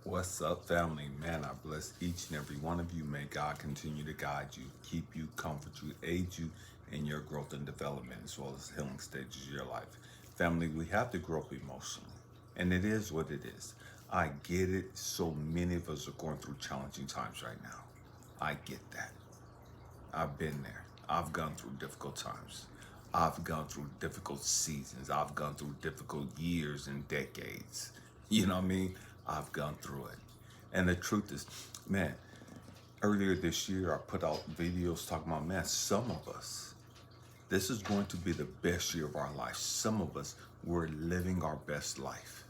What's up, family? Man, I bless each and every one of you. May God continue to guide you, keep you, comfort you, aid you in your growth and development, as well as healing stages of your life. Family, we have to grow up emotionally, and it is what it is. I get it. So many of us are going through challenging times right now. I get that. I've been there. I've gone through difficult times. I've gone through difficult seasons. I've gone through difficult years and decades. You know what I mean? I've gone through it. And the truth is, man, earlier this year I put out videos talking about, man, some of us, this is going to be the best year of our life. Some of us, we're living our best life.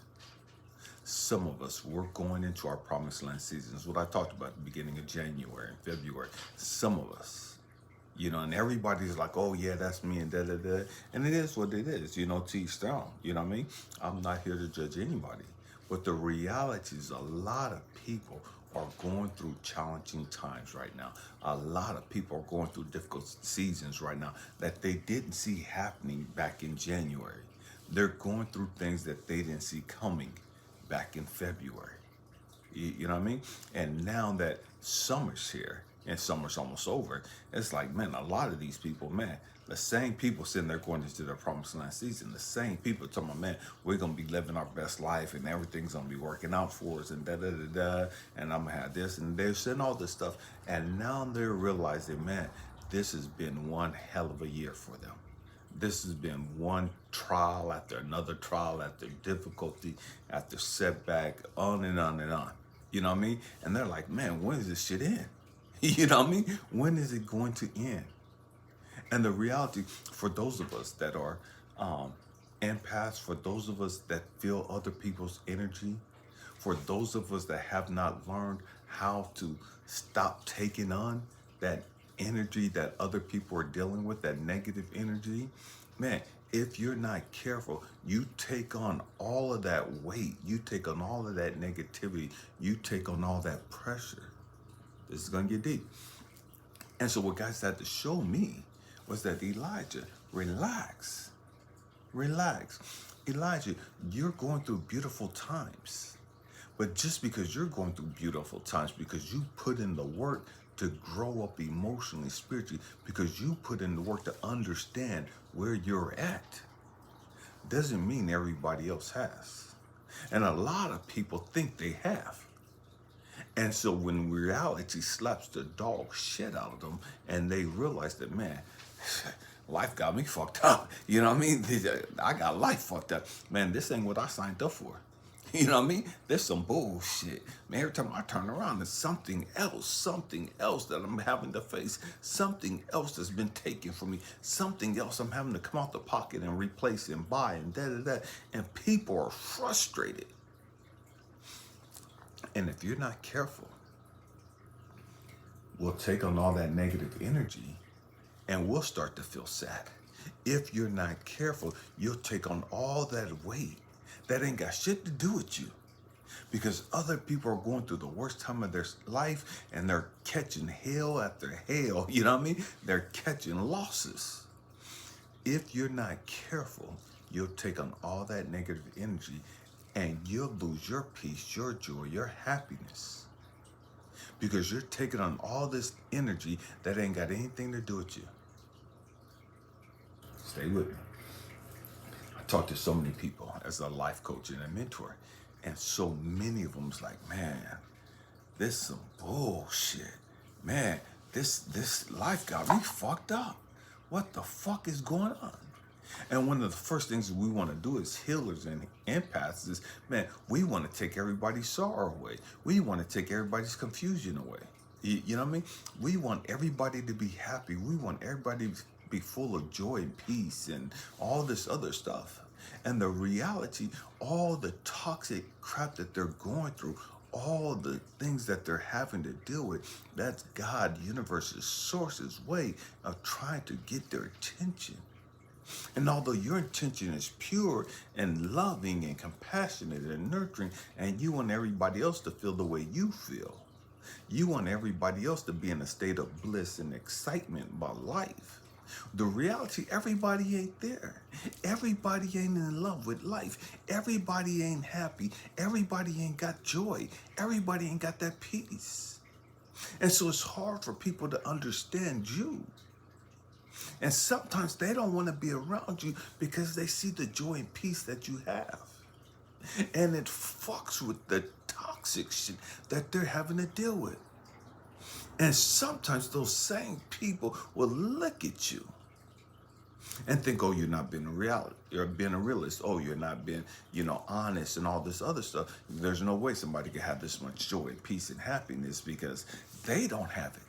Some of us, we're going into our promised land seasons. What I talked about at the beginning of January and February. Some of us, and everybody's like, oh yeah, that's me and da da da. And it is what it is, to each their own. You know what I mean? I'm not here to judge anybody. But the reality is a lot of people are going through challenging times right now. A lot of people are going through difficult seasons right now that they didn't see happening back in January. They're going through things that they didn't see coming back in February. You know what I mean? And now that summer's here and summer's almost over, it's like, man, a lot of these people, man, the same people sitting there going into their promised land season, the same people talking about, man, we're going to be living our best life and everything's going to be working out for us and da-da-da-da, and I'm going to have this, and they're saying all this stuff. And now they're realizing, man, this has been one hell of a year for them. This has been one trial after difficulty, after setback, on and on and on. You know what I mean? And they're like, man, when is this shit end? You know what I mean? When is it going to end? And the reality, for those of us that are empaths, for those of us that feel other people's energy, for those of us that have not learned how to stop taking on that energy that other people are dealing with, that negative energy, man, if you're not careful, you take on all of that weight, you take on all of that negativity, you take on all that pressure. This is going to get deep. And so what God had to show me was that, Elijah, relax. Relax. Elijah, you're going through beautiful times. But just because you're going through beautiful times, because you put in the work to grow up emotionally, spiritually, because you put in the work to understand where you're at, doesn't mean everybody else has. And a lot of people think they have. And so when reality slaps the dog shit out of them and they realize that, man, life got me fucked up. You know what I mean? I got life fucked up. Man, this ain't what I signed up for. You know what I mean? There's some bullshit. Man, every time I turn around, there's something else that I'm having to face, something else that's been taken from me, something else I'm having to come out the pocket and replace and buy and da-da-da. And people are frustrated. And if you're not careful, we'll take on all that negative energy and we'll start to feel sad. If you're not careful, you'll take on all that weight that ain't got shit to do with you. Because other people are going through the worst time of their life and they're catching hell after hell. You know what I mean? They're catching losses. If you're not careful, you'll take on all that negative energy and you'll lose your peace, your joy, your happiness. Because you're taking on all this energy that ain't got anything to do with you. Stay with me. I talk to so many people as a life coach and a mentor, and so many of them's like, man, this some bullshit. Man, this life got me fucked up. What the fuck is going on? And one of the first things we want to do as healers and empaths is, man, we want to take everybody's sorrow away. We want to take everybody's confusion away. You know what I mean? We want everybody to be happy. We want everybody to be full of joy and peace and all this other stuff. And the reality, all the toxic crap that they're going through, all the things that they're having to deal with, that's God, universe's source's way of trying to get their attention. And although your intention is pure and loving and compassionate and nurturing, and you want everybody else to feel the way you feel, you want everybody else to be in a state of bliss and excitement about life, The reality, everybody ain't there. Everybody ain't in love with life. Everybody ain't happy. Everybody ain't got joy. Everybody ain't got that peace. And so it's hard for people to understand you. And sometimes they don't want to be around you because they see the joy and peace that you have. And it fucks with the toxic shit that they're having to deal with. And sometimes those same people will look at you and think, oh, you're not being a reality. You're being a realist. Oh, you're not being, honest and all this other stuff. There's no way somebody can have this much joy, peace, and happiness because they don't have it.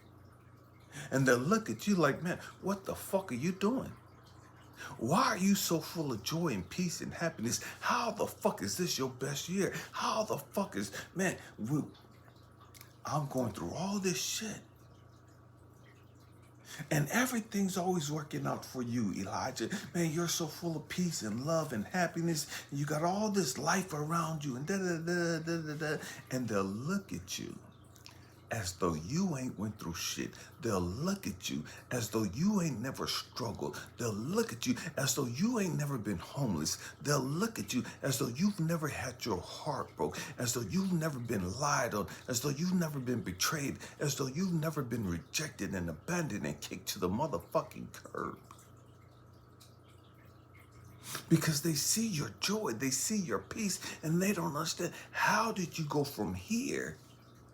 And they'll look at you like, man, what the fuck are you doing? Why are you so full of joy and peace and happiness? How the fuck is this your best year? How the fuck is, man, I'm going through all this shit. And everything's always working out for you, Elijah. Man, you're so full of peace and love and happiness. And you got all this life around you and da-da-da-da-da-da. And they'll look at you as though you ain't went through shit. They'll look at you as though you ain't never struggled. They'll look at you as though you ain't never been homeless. They'll look at you as though you've never had your heart broke, as though you've never been lied on, as though you've never been betrayed, as though you've never been rejected and abandoned and kicked to the motherfucking curb. Because they see your joy, they see your peace, and they don't understand, how did you go from here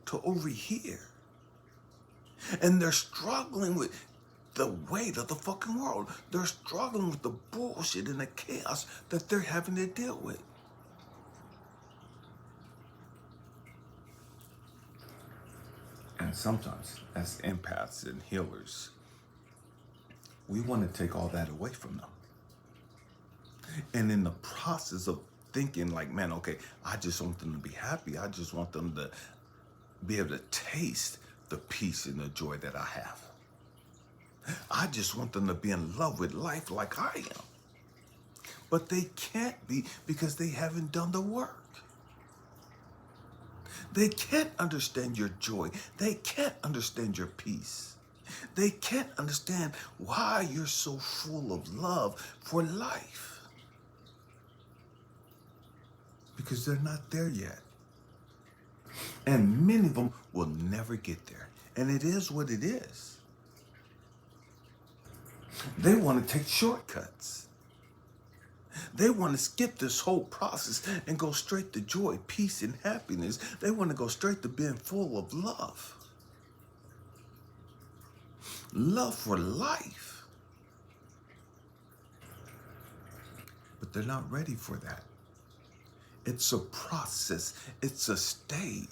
to over here? And they're struggling with the weight of the fucking world. They're struggling with the bullshit and the chaos that they're having to deal with. And sometimes, as empaths and healers, we want to take all that away from them. And in the process of thinking like, man, okay, I just want them to be happy. I just want them to be able to taste the peace and the joy that I have. I just want them to be in love with life like I am. But they can't be because they haven't done the work. They can't understand your joy. They can't understand your peace. They can't understand why you're so full of love for life. Because they're not there yet. And many of them will never get there. And it is what it is. They want to take shortcuts. They want to skip this whole process and go straight to joy, peace, and happiness. They want to go straight to being full of love. Love for life. But they're not ready for that. It's a process. It's a stage.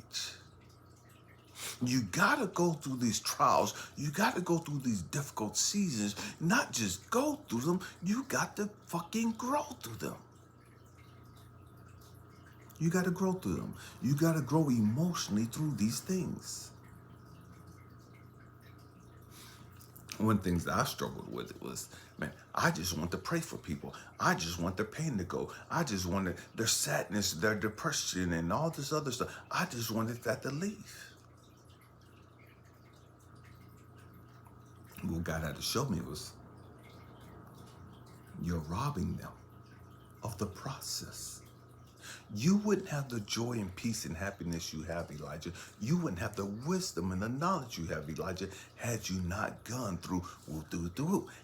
You gotta go through these trials. You gotta go through these difficult seasons. Not just go through them. You got to fucking grow through them. You gotta grow through them. You gotta grow emotionally through these things. One of the things that I struggled with it was, man, I just want to pray for people. I just want their pain to go. I just wanted their sadness, their depression, and all this other stuff. I just wanted that to leave. What God had to show me was, you're robbing them of the process. You wouldn't have the joy and peace and happiness you have, Elijah. You wouldn't have the wisdom and the knowledge you have, Elijah, had you not gone through,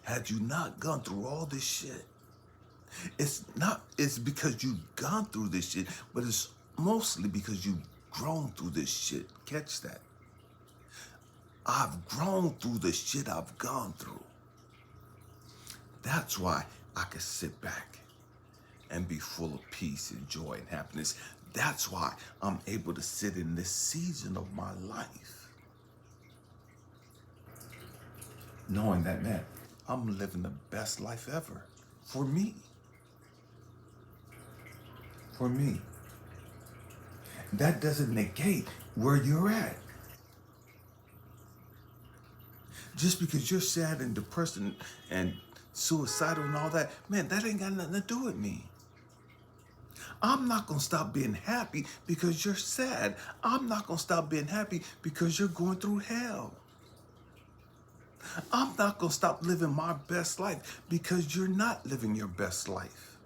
had you not gone through all this shit. It's because you've gone through this shit, but it's mostly because you've grown through this shit. Catch that. I've grown through the shit I've gone through. That's why I could sit back and be full of peace and joy and happiness. That's why I'm able to sit in this season of my life, knowing that, man, I'm living the best life ever for me. For me. That doesn't negate where you're at. Just because you're sad and depressed and suicidal and all that, man, that ain't got nothing to do with me. I'm not going to stop being happy because you're sad. I'm not going to stop being happy because you're going through hell. I'm not going to stop living my best life because you're not living your best life.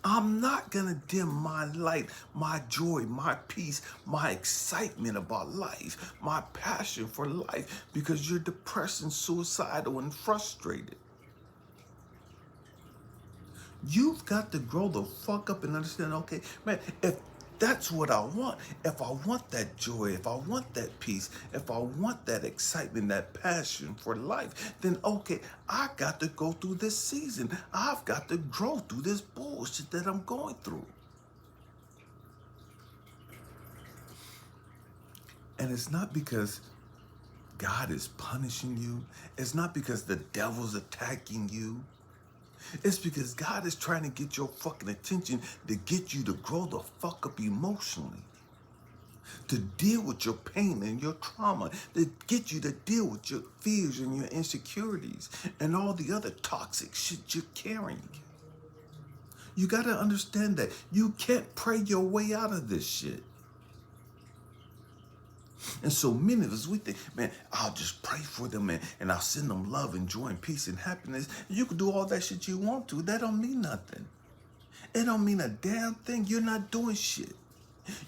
I'm not going to dim my light, my joy, my peace, my excitement about life, my passion for life because you're depressed and suicidal and frustrated. You've got to grow the fuck up and understand, okay, man, if that's what I want, if I want that joy, if I want that peace, if I want that excitement, that passion for life, then okay, I got to go through this season. I've got to grow through this bullshit that I'm going through. And it's not because God is punishing you. It's not because the devil's attacking you. It's because God is trying to get your fucking attention to get you to grow the fuck up emotionally, to deal with your pain and your trauma, to get you to deal with your fears and your insecurities and all the other toxic shit you're carrying. You got to understand that you can't pray your way out of this shit. And so many of us, we think, man, I'll just pray for them and I'll send them love and joy and peace and happiness. You can do all that shit you want to. That don't mean nothing. It don't mean a damn thing. You're not doing shit.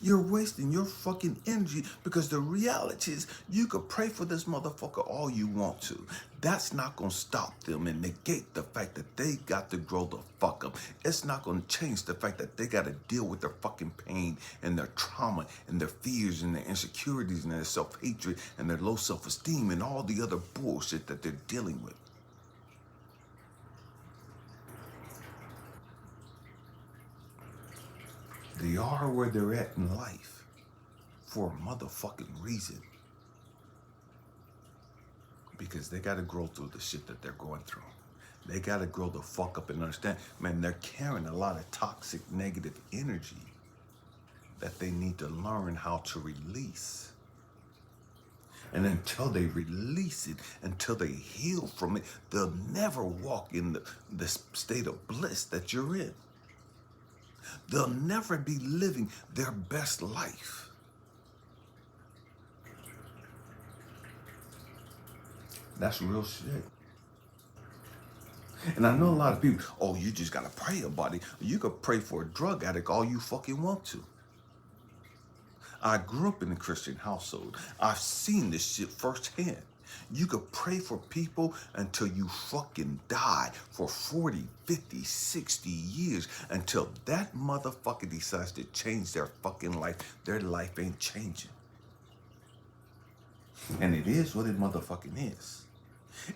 You're wasting your fucking energy because the reality is you could pray for this motherfucker all you want to. That's not going to stop them and negate the fact that they got to grow the fuck up. It's not going to change the fact that they got to deal with their fucking pain and their trauma and their fears and their insecurities and their self-hatred and their low self-esteem and all the other bullshit that they're dealing with. They are where they're at in life for a motherfucking reason. Because they got to grow through the shit that they're going through. They got to grow the fuck up and understand, man, they're carrying a lot of toxic, negative energy that they need to learn how to release. And until they release it, until they heal from it, they'll never walk in the state of bliss that you're in. They'll never be living their best life. That's real shit. And I know a lot of people, oh, you just gotta pray about it. You could pray for a drug addict all you fucking want to. I grew up in a Christian household. I've seen this shit firsthand. You could pray for people until you fucking die for 40, 50, 60 years until that motherfucker decides to change their fucking life. Their life ain't changing. And it is what it motherfucking is.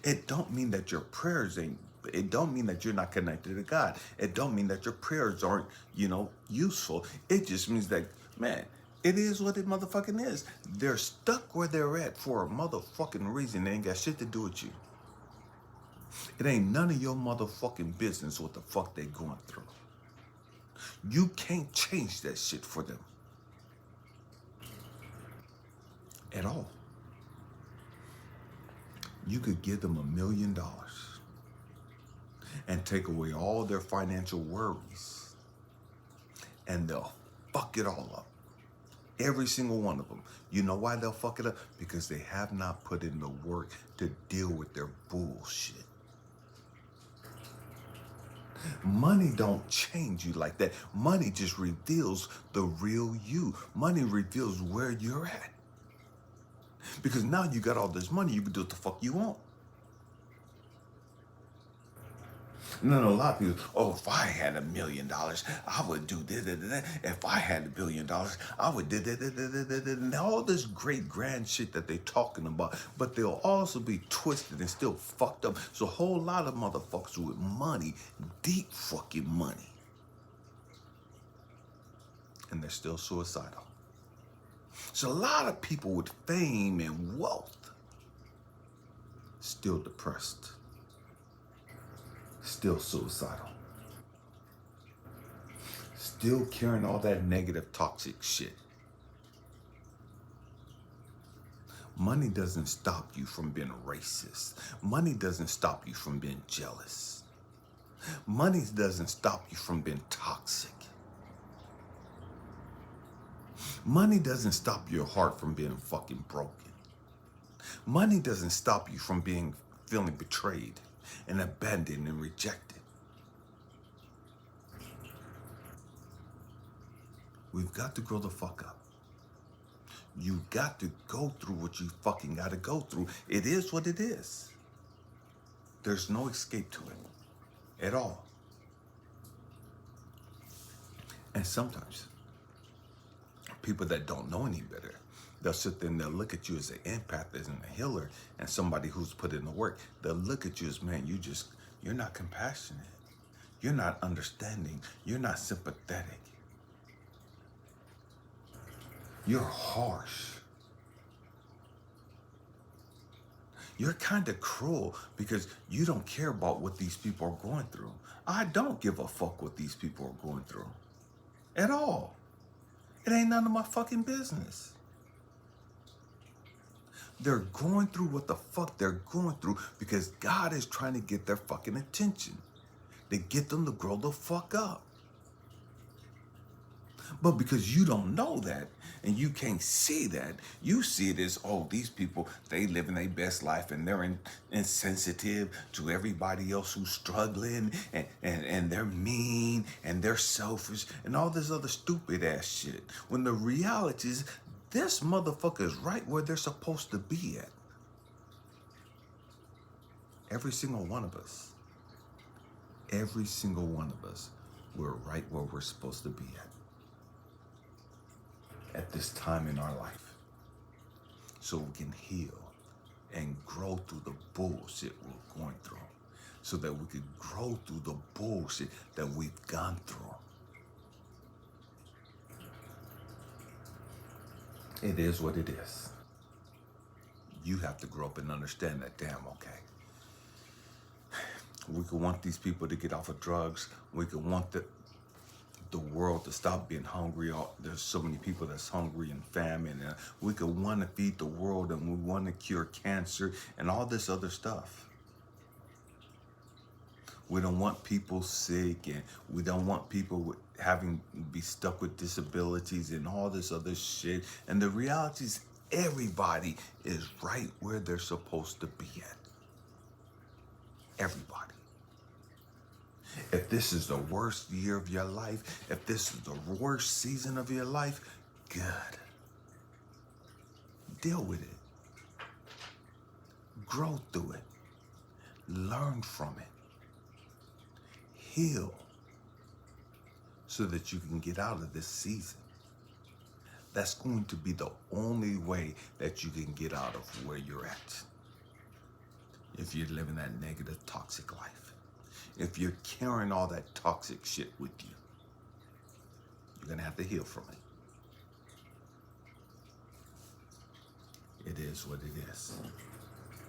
It don't mean that your prayers ain't, it don't mean that you're not connected to God. It don't mean that your prayers aren't, useful. It just means that, man, it is what it motherfucking is. They're stuck where they're at for a motherfucking reason. They ain't got shit to do with you. It ain't none of your motherfucking business what the fuck they going through. You can't change that shit for them. At all. You could give them $1 million and take away all their financial worries and they'll fuck it all up. Every single one of them. You know why they'll fuck it up? Because they have not put in the work to deal with their bullshit. Money don't change you like that. Money just reveals the real you. Money reveals where you're at. Because now you got all this money, you can do what the fuck you want. No, a lot of people, oh, if I had $1 million, I would do this. If I had $1 billion, I would do this. And all this great grand shit that they're talking about, but they'll also be twisted and still fucked up. So a whole lot of motherfuckers with money, deep fucking money, and they're still suicidal. So a lot of people with fame and wealth still depressed, still suicidal, still carrying all that negative, toxic shit. Money doesn't stop you from being racist. Money doesn't stop you from being jealous. Money doesn't stop you from being toxic. Money doesn't stop your heart from being fucking broken. Money doesn't stop you from feeling betrayed and abandoned and rejected. We've got to grow the fuck up. You got to go through what you fucking got to go through. It is what it is. There's no escape to it at all. And sometimes people that don't know any better, they'll sit there and they'll look at you as an empath, as a healer, and somebody who's put in the work. They'll look at you as, man, you're not compassionate. You're not understanding. You're not sympathetic. You're harsh. You're kind of cruel because you don't care about what these people are going through. I don't give a fuck what these people are going through at all. It ain't none of my fucking business. They're going through what the fuck they're going through because God is trying to get their fucking attention, to get them to grow the fuck up. But because you don't know that and you can't see that, you see it as, oh, these people, they living their best life and they're insensitive to everybody else who's struggling and they're mean and they're selfish and all this other stupid ass shit. When the reality is, this motherfucker is right where they're supposed to be at. Every single one of us. Every single one of us. We're right where we're supposed to be at this time in our life, so we can heal and grow through the bullshit we're going through, so that we can grow through the bullshit that we've gone through. It is what it is. You have to grow up and understand that, damn, okay, we could want these people to get off of drugs. We could want the world to stop being hungry. There's so many people that's hungry and famine. And we could want to feed the world and we want to cure cancer and all this other stuff. We don't want people sick and we don't want people be stuck with disabilities and all this other shit. And the reality is everybody is right where they're supposed to be at. Everybody. If this is the worst year of your life, if this is the worst season of your life, good. Deal with it. Grow through it. Learn from it. Heal so that you can get out of this season. That's going to be the only way that you can get out of where you're at. If you're living that negative, toxic life. If you're carrying all that toxic shit with you, you're going to have to heal from it. It is what it is.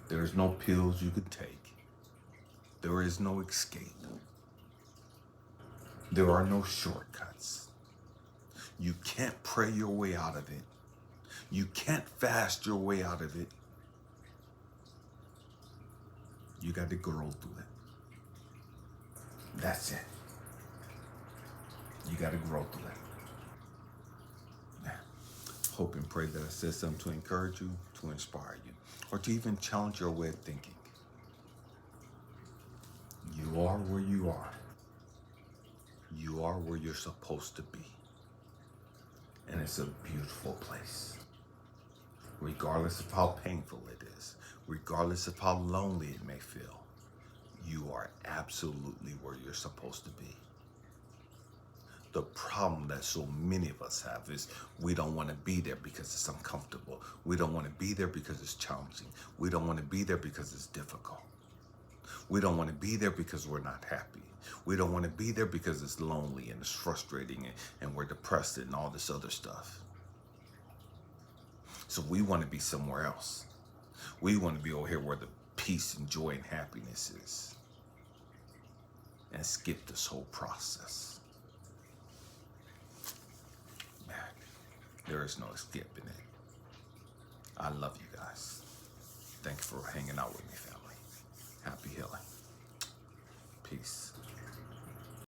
There is no pills you could take. There is no escape. There are no shortcuts. You can't pray your way out of it. You can't fast your way out of it. You got to grow through it. That's it. You got to grow through it. Now, hope and pray that I said something to encourage you, to inspire you, or to even challenge your way of thinking. You are where you are. You are where you're supposed to be. And it's a beautiful place. Regardless of how painful it is, regardless of how lonely it may feel, you are absolutely where you're supposed to be. The problem that so many of us have is we don't want to be there because it's uncomfortable. We don't want to be there because it's challenging. We don't want to be there because it's difficult. We don't want to be there because we're not happy. We don't want to be there because it's lonely and it's frustrating and we're depressed and all this other stuff. So we want to be somewhere else. We want to be over here where the peace and joy and happiness is. And skip this whole process. Man, there is no escaping it. I love you guys. Thank you for hanging out with me, family. Happy healing. Peace.